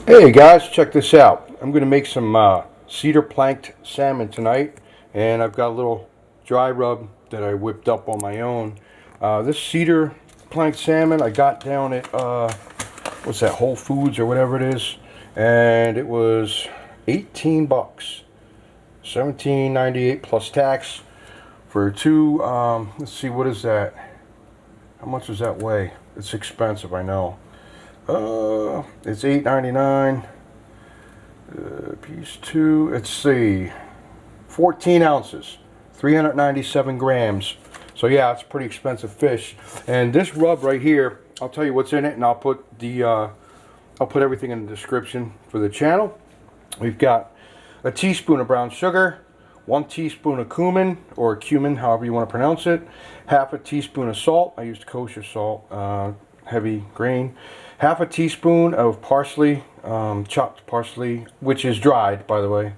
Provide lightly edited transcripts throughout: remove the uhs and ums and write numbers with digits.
Hey guys, check this out. I'm going to make some cedar planked salmon tonight, and I've got a little dry rub that I whipped up on my own. This cedar planked salmon I got down at what's that, Whole Foods or whatever it is, and it was 18 bucks, 17.98 plus tax for two. Let's see, what is that? How much does that weigh? It's expensive, I know. It's $8.99. Piece two. Let's see, 14 ounces, 397 grams. So yeah, it's pretty expensive fish. And this rub right here, I'll tell you what's in it, and I'll put everything in the description for the channel. We've got a teaspoon of brown sugar, 1 teaspoon of cumin, or cumin, however you want to pronounce it, half a teaspoon of salt. I used kosher salt, heavy grain. Half a teaspoon of parsley, chopped parsley, which is dried, by the way.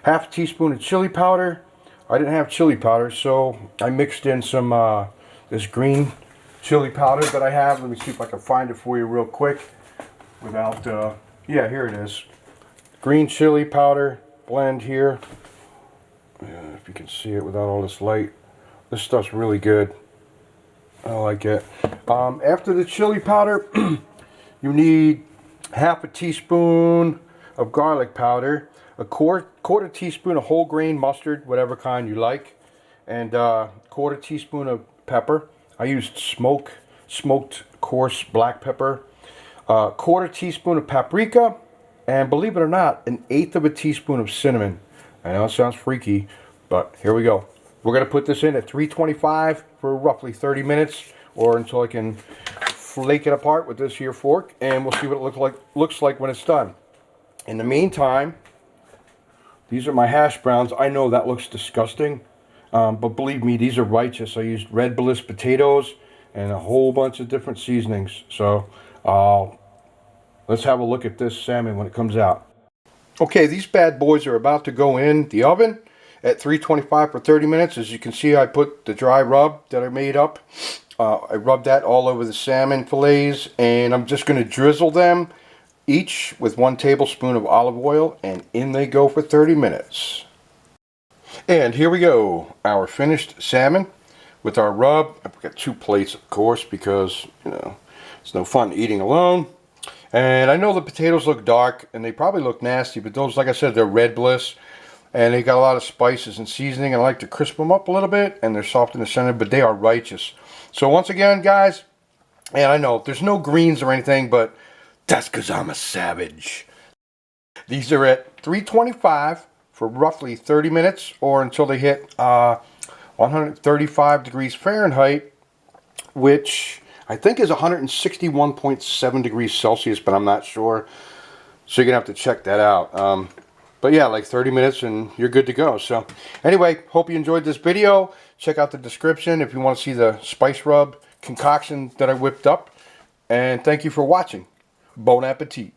Half a teaspoon of chili powder. I didn't have chili powder, so I mixed in some this green chili powder that I have. Let me see if I can find it for you real quick without, yeah, here it is. Green chili powder blend here. If you can see it without all this light. This stuff's really good. I like it. After the chili powder, you need half a teaspoon of garlic powder, a quarter teaspoon of whole grain mustard, whatever kind you like, and quarter teaspoon of pepper. I used smoked coarse black pepper, quarter teaspoon of paprika, and believe it or not, 1/8 of a teaspoon of cinnamon. I know it sounds freaky, but here we go. We're going to put this in at 325 for roughly 30 minutes, or until I can flake it apart with this here fork, and we'll see what it looks like when it's done. In the meantime, these are my hash browns. I know that looks disgusting, but believe me, these are righteous. I used red bliss potatoes and a whole bunch of different seasonings. So let's have a look at this salmon when it comes out. Okay, these bad boys are about to go in the oven at 325 for 30 minutes. As you can see, I put the dry rub that I made up. I rubbed that all over the salmon fillets, and I'm just going to drizzle them each with 1 tablespoon of olive oil, and in they go for 30 minutes. And here we go, our finished salmon with our rub. I've got 2 plates, of course, because, you know, it's no fun eating alone. And I know the potatoes look dark, and they probably look nasty, but those, like I said, they're red bliss. And they got a lot of spices and seasoning. I like to crisp them up a little bit, and they're soft in the center, but they are righteous. So once again, guys, and I know there's no greens or anything, but that's because I'm a savage. These are at 325 for roughly 30 minutes, or until they hit 135 degrees Fahrenheit, which I think is 161.7 degrees Celsius, but I'm not sure. So you're going to have to check that out. But yeah, like 30 minutes and you're good to go. So anyway, hope you enjoyed this video. Check out the description if you want to see the spice rub concoction that I whipped up. And thank you for watching. Bon appetit.